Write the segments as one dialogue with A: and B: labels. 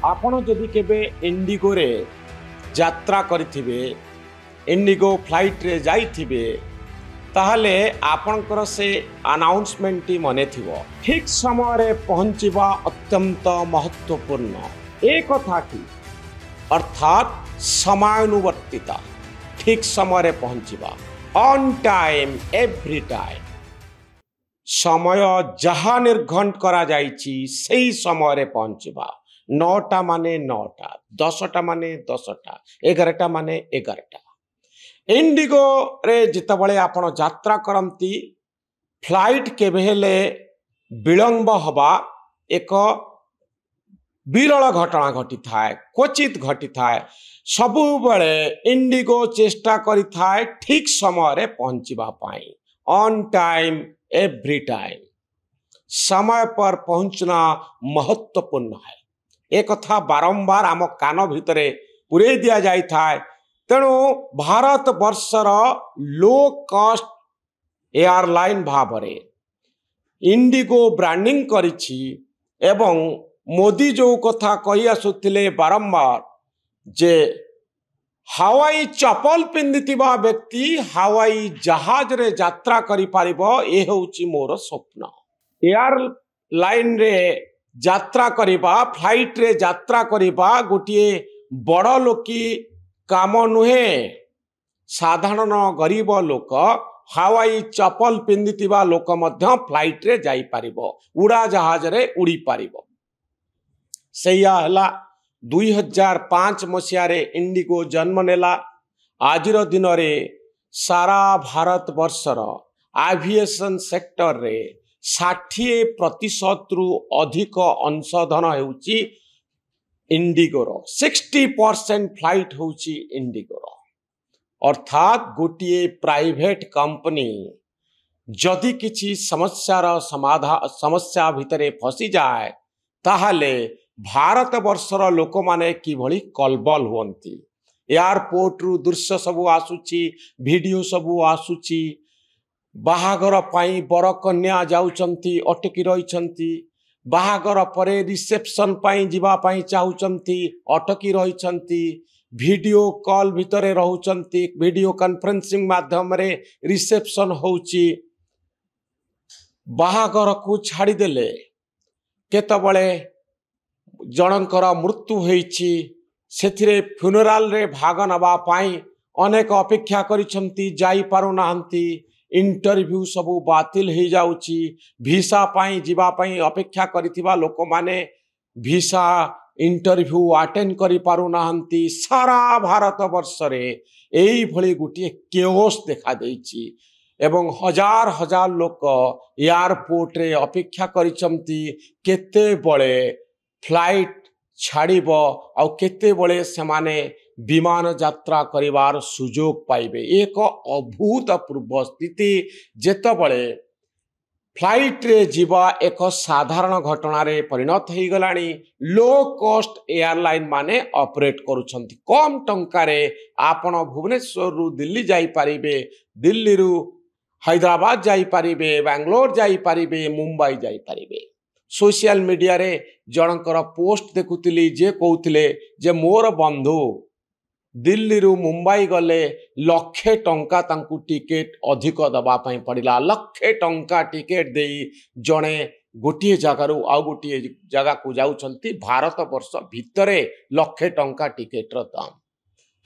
A: आपण जदि केबे इंडिगो रे यात्रा करिथिबे इंडिगो फ्लाइट रे जाइथिबे ताहले आपणकर से अनाउंसमेंट टी मने थिबो ठीक समय रे पहुंचीबा अत्यंत महत्वपूर्ण एक कथा की अर्थात समयानुवर्तिता ठीक समय रे पहुंचीबा ऑन टाइम एवरी टाइम समय जहाँ निर्घंट करा जाइछि सेही समय रे पहुंचीबा 9टा माने 9टा 10टा माने 10टा 11टा माने 11टा इंडिगो रे जितबले आपण यात्रा करंती फ्लाइट केबे हेले विलंब हवा एक विरल घटना घटी थाए क्वचित घटी थाए सबु बळे इंडिगो चेष्टा करि थाए ठीक समय रे पहुंचीबा पाई ऑन टाइम एवरी टाइम समय पर पहुंचना महत्वपूर्ण है एक कथा बारंबार आम कान भितरे पुरे दिया जाई थाए तेणु भारत वर्षर लो कॉस्ट एयरलाइन भावरे इंडिगो ब्रांडिंग करिछि एवं मोदी जो कथा कही आसुथिले बारंबार जे हवाई चपल पिंधिथिबा व्यक्ति हवाई जहाज रे यात्रा करि पारिबो ए होउछि मोर स्वप्न एयरलाइन रे यात्रा करिबा फ्लाइट रे यात्रा करिबा गोटिए बड़ लोकी काम नुहे साधारण गरीब लोक हवाई चपल पिंधिथिबा लोक मध्य फ्लाइट रे जाई पारिबो उड़ा जहाज रे उड़ी पारिबो सेया हला 2005 मसीह रे इंडिगो जन्म नेला आजिर दिन रे सारा भारत वर्षर एविएशन सेक्टर रे 60% रु अधिक अंशधन हेउची इंडिगोर 60% फ्लाइट होउची इंडिगोर अर्थात गोटिए प्राइवेट कंपनी जदि किछि समस्या भितरे फसी जाए ताहले भारत वर्षर लोक माने किभली कलबल हुअंती एयरपोर्ट रु दृश्य सबु आसुची वीडियो सबु आसुची बाहागर पाई बर कन्या जाउचंती अटकी रहिचंती बाहागर परे रिसेप्शन पाई जीवा पाई चाहुचंती अटकी रहिचंती वीडियो कॉल भितरे रहुचंती वीडियो कॉन्फ्रेंसिंग माध्यम रे रिसेप्शन होउची बाहागर को छाड़ी देले केतबळे जनकर मृत्यु होईछि सेथिरे फ्यूनराल रे भाग नबा पाई अनेक अपेक्षा करिसंती जाई पारु नाहंती इंटरव्यू सबु बातिल हो जाउची वीसा पाई जीवा पाई अपेक्षा करिथिबा लोक माने वीसा इंटरव्यू अटेंड करि पारु नाहंती सारा भारत वर्ष रे एई भली गुटिए केओस देखा देइछि एवं हजार हजार लोक एयरपोर्ट रे अपेक्षा करिसंती केते बळे फ्लाइट छाड़ब आ केते बळे सेमाने विमान यात्रा करिवार सुजोग पाइबे एक अभूतपूर्व स्थिति जेतबळे फ्लाइट रे जीवा एक साधारण घटना रे परिणत हो गलानी लो कॉस्ट एयरलाइन माने ऑपरेट करूछंती कम टंका रे आपण भुवनेश्वर रु दिल्ली जाई पारिबे दिल्ली रु हैदराबाद जाई पारिबे बेंगलोर जाई पारिबे मुंबई जाई पारिबे सोशल मीडिया रे जनकर पोस्ट देखुतिली जे कहउतिले जे मोर बंधु दिल्ली रु मुंबई गले लक्षे टंका तांकु टिकेट अधिक दबा पई पड़िला लक्षे टंका टिकेट देई जणे गोटिए जगारु आ गोटिए जगह को जाउछंती भारत वर्ष भितरे लक्षे टंका टिकेट रो दाम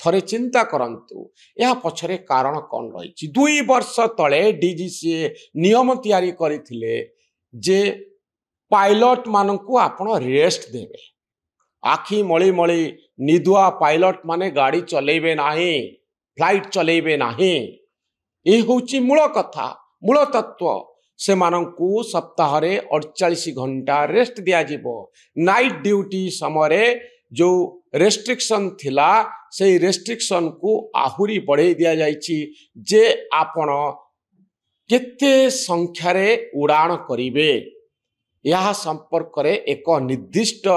A: थरे चिंता करंतु या पछरे कारण कोन रहिछि 2 वर्ष तळे डीजीसीए नियम तयारी करिथिले जे पायलट मानकु आपण रेस्ट देबे आखि मळी मळी निदुआ पायलट माने गाड़ी चलेबे नाही फ्लाइट चलेबे नाही ए होची मूल कथा मूल तत्व से मानकु सप्ताह रे 48 घंटा रेस्ट दिया जिवो नाइट ड्यूटी समय जो रेस्ट्रिक्शन थिला से रेस्ट्रिक्शन को आहुरी बढ़े दिया जाइछि जे आपण केते संख्या रे उड़ान करिवे यह संपर्क रे एक निर्दिष्ट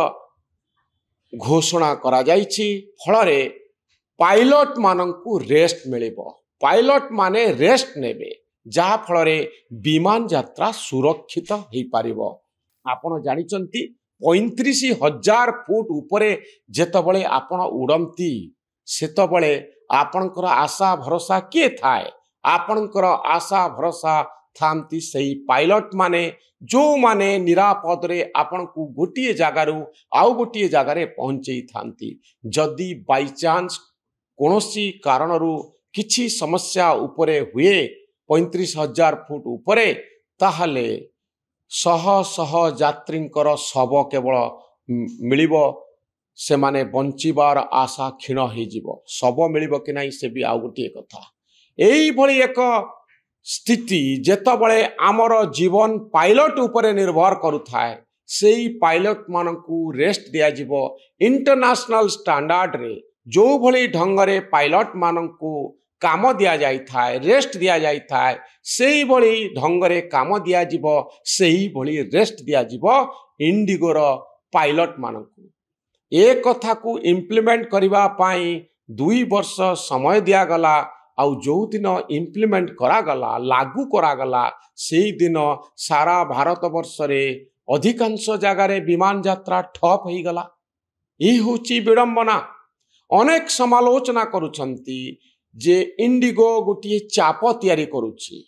A: घोषणा करा जाइछि फलरे पायलट मानंकु रेस्ट मिलिबो पायलट माने रेस्ट नेबे जहा फलरे विमान यात्रा सुरक्षित हो पारिबो आपण जानिचंती 35,000 फुट उपरे जेतबळे आपण उड़ती सेतबळे आपणकर आशा भरोसा किए थाए आपणकर आशा भरोसा थांती सही पायलट माने जो माने निरापद रे आपण को गोटिए जगारू आउ गोटिए जगारे पहुंचई थांती जदि बाई चांस कोनोसी कारणरू किछि समस्या उपरे हुए 35,000 फुट उपरे ताहले शह शह यात्रींकर शव केवल मिलिबो से माने बंचिबार आशा क्षीण हो जीवो शव मिलिबो कि नहीं से भी आउ गोटिए कथा एई भली एक स्थिति जेतबळे आमर जीवन पायलट उपरे निर्भर करुथाए सेई पायलट मानकू रेस्ट दिया जीवो इंटरनेशनल स्टैंडर्ड रे जो भली ढंगरे पायलट मानकू काम दिया जाई थाए रेस्ट दिया जाई थाए सेई भली ढंगरे काम दिया जीवो सेई भली रेस्ट दिया जीवो इंडिगोर पायलट मानकू ए कथा को इम्प्लीमेंट करबा पाई 2 वर्ष समय दिया गला आउ जो दिन इम्प्लीमेंट करागला लागू करागला से दिन सारा भारत वर्ष रे अधिकांश जगार विमान यात्रा ठप हो गला। ये होची विडंबना अनेक समालोचना करुछंती जे इंडिगो गोटे चाप तैयारी करुछि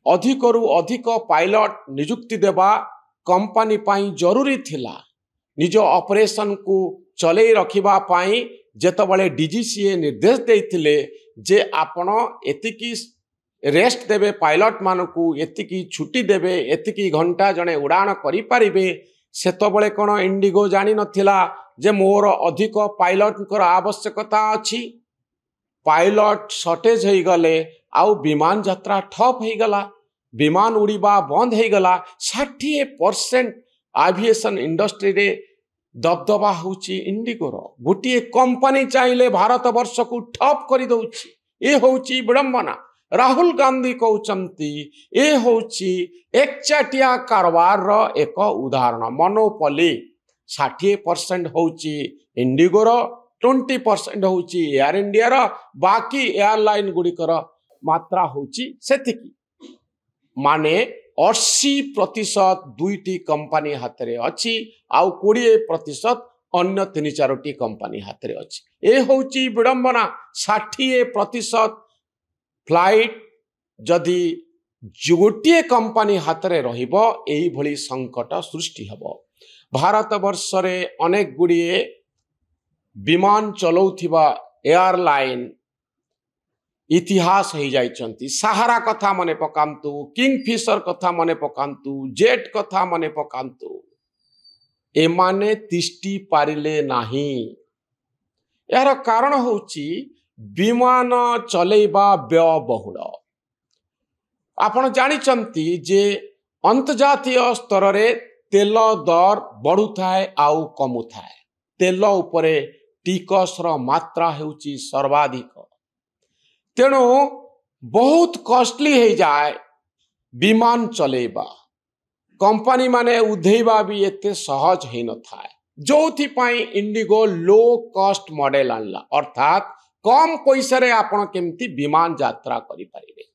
A: अधिकरु अधिक पायलट नियुक्ति देवा कंपनी पाई जरूरी थिला निज ऑपरेशन को चले रखिबा पाई जेतबळे डीजीसीए निर्देश देइथिले जे आपण एतिकी रेस्ट देवे पायलट मानकू एतिकी छुट्टी देवे एतिकी घंटा जने उड़ान करि परिबे सेतबळे कोन इंडिगो जानि नथिला जे मोर अधिक पायलट आवश्यकता अछि पायलट शॉर्टेज हो गले आउ विमान यात्रा ठप हो गला विमान उड़ीबा बंद हो गला 60% एविएशन इंडस्ट्री रे दबदबा होची इंडिगोर गोटे कंपनी चाहिए भारत वर्ष को ठप कर दउछि ए होची विडंबना राहुल गांधी कहउचंती ए होची एकचाटिया कारबार रो एक उदाहरण मोनोपोली 60% होची इंडिगोर 20% होची एयर इंडिया रो बाकी एयरलाइन गुड़िकर मात्रा होची सेतिकी माने 80% दुईटी कंपनी हाथ रे अच्छी आउ 20% अन्य 3-4टी कंपनी हाथ रे अच्छी ए होची विडंबना 60% फ्लाइट जदि गोटे कंपनी हाथ रे रहिबो एही भली संकट सृष्टि हबो। भारत वर्ष रे अनेक गुड़िए विमान चलौथिबा एयरलाइन इतिहास हो जाइछंती सहारा कथा मने पकांतु किंगफिशर कथा मने पकांतु जेट कथा मने पकांतु एमाने तिष्टि पारिले नाही यार कारण होची विमान चलेबा व्ययबहुल आपण जानिचंती जे अंतर्जातीय स्तर रे तेल दर बढ़ुथाए आउ कमुथाए तेल उपरे टिकसर मात्रा हेउची सर्वाधिक तेणु बहुत कॉस्टली हो जाए विमान चलेबा कंपनी माने उधेबा भी एते सहज हो न थाए जोथि पाई इंडिगो लो कॉस्ट मॉडल आनला अर्थात कम पैसा रे आपण केमती विमान यात्रा करि परिबे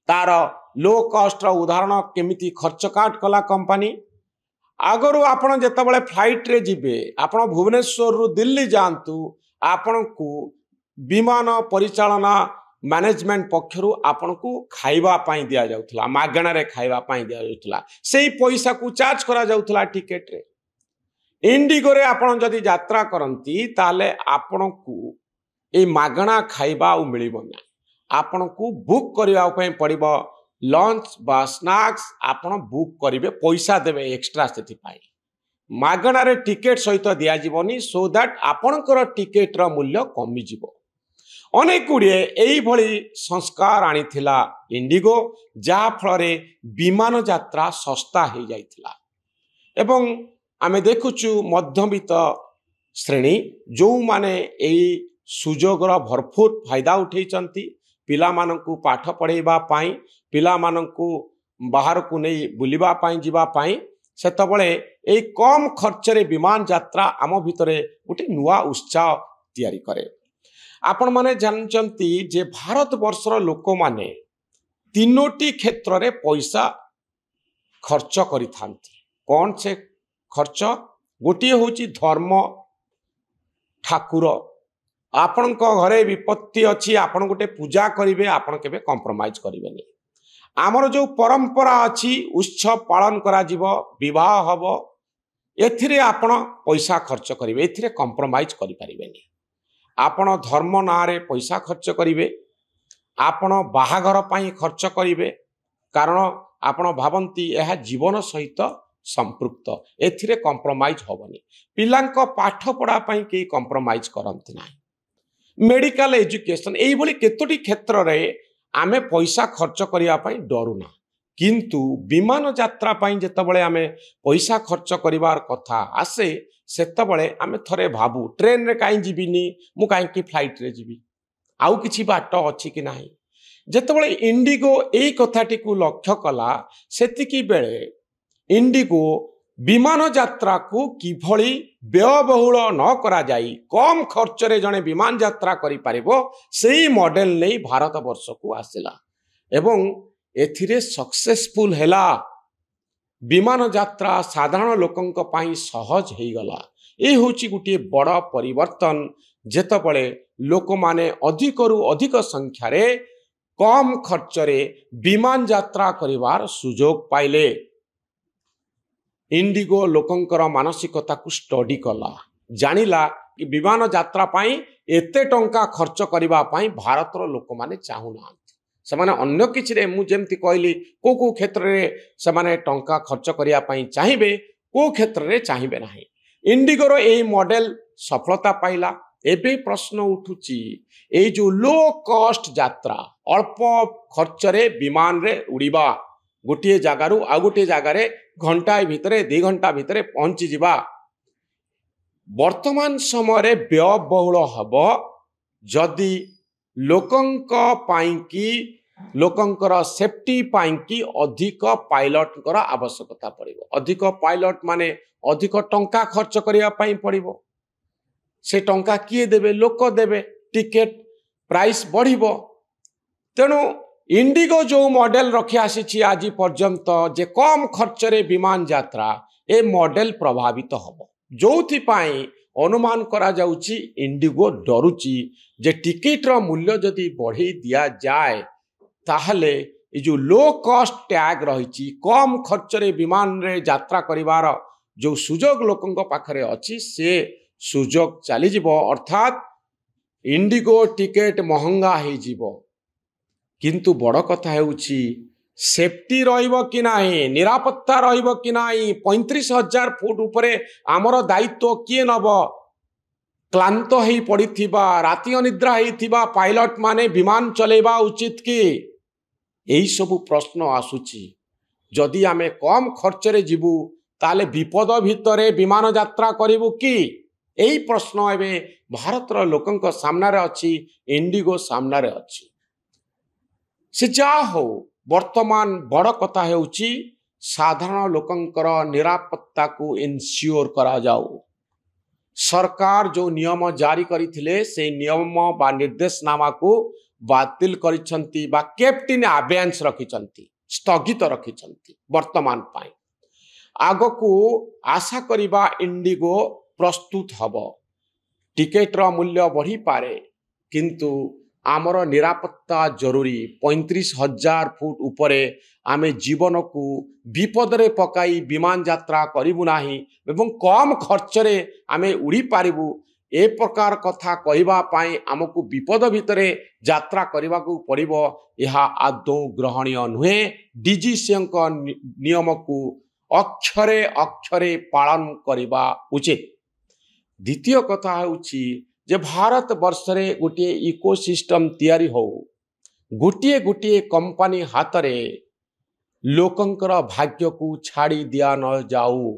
A: तार लो कॉस्ट रो उदाहरण केमिति खर्च काट कला कंपनी आगरु आपण जेतबळे फ्लाइट रे जिबे आपण भुवनेश्वर रु दिल्ली जानतु आपण को विमान परिचालना मैनेजमेंट पक्षरु आपण को खाइबा पाई दिया जाउथला मागणा रे खाइबा पाई दिया जाउथला सेही पैसा को चार्ज करा जाउथला टिकेट रे इंडिगो रे आपण जदी यात्रा करंती ताले आपण को ए मागणा खाइबा उ मिलिबो ना आपण को बुक करिया पई पड़िबो लंच बा स्नैक्स आपण बुक करिवे पैसा देबे एक्स्ट्रा सेति पाई मागणा रे टिकेट सहित दिया जीवनी सो दैट आपणकर टिकेट रो मूल्य कमी जीवो अनेक गुड़िए यही भली संस्कार आनीथिला इंडिगो जहा फल विमान यात्रा सस्ता हो जाइथिला एवं आमे देखुचु मध्यवित्त श्रेणी जो माने एई सुजोगर भरपूर फायदा उठेइचंती पिला मानकू पाठ पढ़ेबा पाई पिला मानकू बाहर को नहीं बुलिबा पाई जिबा पाई सेतबळे एई कम खर्च रे विमान यात्रा आम भितरे गोटे नुआ उत्साह तैयारी करे आपण माने जानचंती जे भारत वर्षर लोक माने 3टी क्षेत्र रे पैसा खर्च करि थांती कौन से खर्च गोटे हूँ धर्म ठाकुर आपण घरे विपत्ति अच्छी आपण गोटे पूजा करेंगे आपण के कंप्रोमाइज करेंगे आमर जो परंपरा अच्छी उत्सव पालन करा विवाह हम एथिरे आपण पैसा खर्च करेंगे एथिरे कंप्रोमाइज करें आपण धर्म ना रे पैसा खर्च करेंगे आपण बाहाघर पाई खर्च करेंगे कारण आपण भावती यह जीवन सहित संपृक्त एथिरे कंप्रोमाइज होबनी पिलांक पाठ पढ़ा पाई के कंप्रोमाइज करंती ना मेडिकल एजुकेशन एई भली केतोटी क्षेत्र रे आमे पैसा खर्च करिया पाई डरुना किंतु विमान यात्रा पाई जेतबळे आमे पैसा खर्च करिवार कथा आसे सेतबळे आमे थरे भाबू ट्रेन रे काई जीबिनी मु काई की फ्लाइट रे जीबी आउ किछि बाट अछि कि नाही जेतबळे इंडिगो एई कथाटी को लक्ष्य कला सेतिकी बेले इंडिगो विमान यात्रा को किभली व्ययबहुल न करा जाई कम खर्च रे जने विमान यात्रा करि पारिबो सेही मॉडल नै भारत वर्ष को आसिला एवं एथिरे सक्सेसफुल हैला विमान यात्रा साधारण लोकंक पाई सहज हेई गला ए होची गुटी बड़ परिवर्तन जेतबळे लोक माने अधिकरु अधिक संख्या रे कम खर्च रे विमान यात्रा करिवार सुजोग पाइले इंडिगो लोकंकर मानसिकता को स्टडी कला जानिला कि विमान यात्रा पाई एते टंका खर्च करिबा पाई भारतर लोक माने चाहुना से माने अन्य किछि रे मु जेमति कहली को क्षेत्र रे से माने टंका खर्च करिया पाई चाहिबे को क्षेत्र रे चाहिबे नाही इंडिगो रो एई मॉडल सफलता पाइला एबे प्रश्न उठुची ए जो लो कॉस्ट यात्रा अल्प खर्च रे विमान रे उड़ीबा गोटे जगारू आ गोटे जगार घंटा भितरे 2 घंटा भितरे पहुंची जिबा वर्तमान समय व्ययबहुल हब जदि लोकंक पाई कि लोकंकर सेफ्टी पाई कि अधिक पायलट आवश्यकता पड़िबो अधिक पायलट माने अधिक टंका खर्च करिया पाई पड़िबो से टंका किए देबे लोक देबे टिकेट प्राइस बढ़िबो तेणु इंडिगो जो मॉडल रखी आसी आज पर्यंत जे कम खर्च रे विमान यात्रा ए मॉडल प्रभावित हम जो अनुमान करा जाउची इंडिगो डरुची जे टिकेट रो मूल्य जदि बढ़े दिया जाए ताहले ए जो लो कॉस्ट टैग रही कम खर्च रे विमान रे यात्रा करिवार जो सुजोग लोकंक पाखरे अछि से सुजोग चली जिवो अर्थात इंडिगो टिकेट महंगा हे जिवो किंतु बड़ कथा हेउची सेफ्टी रहिबो कि नाही निरापत्ता रहिबो कि नाही 35,000 फुट उपरे आमर दायित्व किए नब क्लांत हेई पड़िथिबा राति अनिद्रा हेइथिबा पायलट माने विमान चलेबा उचित कि एई सब प्रश्न आसुची जदि आमे कम खर्च रे जीवु ताले विपद भितरे विमान यात्रा करिवु कि एई प्रश्न एबे भारतर लोकंक सामना रे अछि इंडिगो सामना रे अछि से जा हो वर्तमान बड़ कथा हेउची साधारण लोकंकर निरापत्ता को इनश्योर करा जाऊ सरकार जो नियम जारी करथिले से नियम बा निर्देशनामा को बातिल करिसंती बा केप्ट इन अबेयंस रखिसंती स्थगित रखिसंती वर्तमान पाई आगो को आशा करिबा इंडिगो प्रस्तुत हब टिकेट रो मूल्य बढ़ी पारे किंतु आमर निरापत्ता जरूरी 35,000 फुट उपरे आमे जीवन को विपद रे पकाई विमान यात्रा करिबु नाही एवं कम खर्च रे आमे उड़ी पारिबु ए प्रकार कथा कहिबा पाई हमकु विपद भितरे यात्रा करिबा को पड़िबो यहा आदौ ग्रहणीय नुहे डीजीसीएन को नियम को अक्षरे अक्षरे पालन करिबा उचित द्वितीय कथा हेउची जे भारत वर्ष रे गोटे इकोसिस्टम तैयारी हो गोटे गोटे कंपनी हाथ रे लोकंकर भाग्य को छाड़ी दिया न जाऊ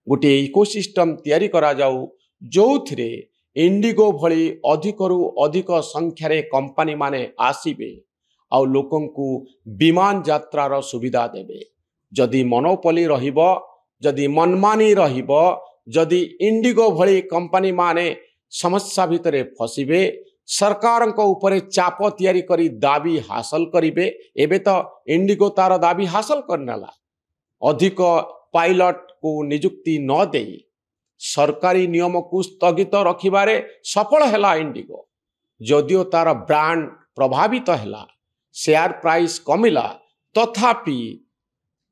A: गोटे इकोसिस्टम तैयारी करा जाऊ जो थिरे इंडिगो भली अधिकरु अधिक संख्यार कंपनी माने आसीबे आ लोकं को विमान यात्रार सुविधा देबे जदि मोनोपोली रहिबो जदि मनमानी रहिबो जदि इंडिगो भली कंपनी माने समस्या भितरे फसिबे सरकार ऊपर चाप तैयारी करी दाबी हासिल करिबे एबे तो इंडिगो तार दाबी हासिल करनेला अधिक पायलट को नियुक्ति न दे सरकारी नियम को स्थगित रखिबारे सफल हैला इंडिगो। जदिओ तार ब्रांड प्रभावित हैला, शेयर प्राइस कमिला, तथापि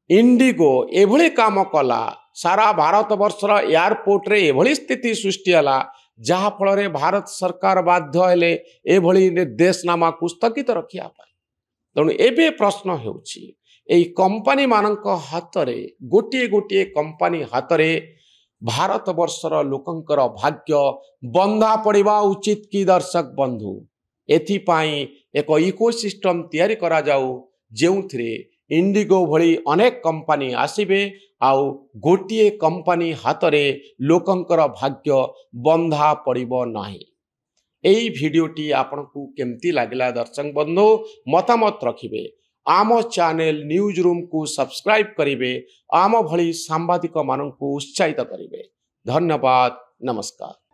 A: इंडिगो एभली काम कला सारा भारत वर्षर एयरपोर्ट रे एभली स्थिति सृष्टि हला जहा फल भारत सरकार बाध्य हेले एभली निर्देशनामा को स्थगित रखिया पाए। तेणु एबे प्रश्न हेउछि एई कंपनी मानक हाथ रे गोटे गोटे कंपनी हाथ रे भारत वर्षर लोकंकर भाग्य बंधा पड़िबा उचित कि दर्शक बंधु? एथिपाई एक इकोसिस्टम तैयारी करा जाऊ जेउथिरे इंडिगो भली अनेक कंपनी आसीबे आउ गोटे कंपनी हाथ रे लोकंकर भाग्य बंधा पड़िबो नाही। एई भिडियोटी आपनकु केमती लागला दर्शक बंधु मतामत रखिबे। आम चैनल न्यूज रूम को सब्सक्राइब करिवे, आम भली सांबादिक माननकु उत्साहित करिवे। धन्यवाद, नमस्कार।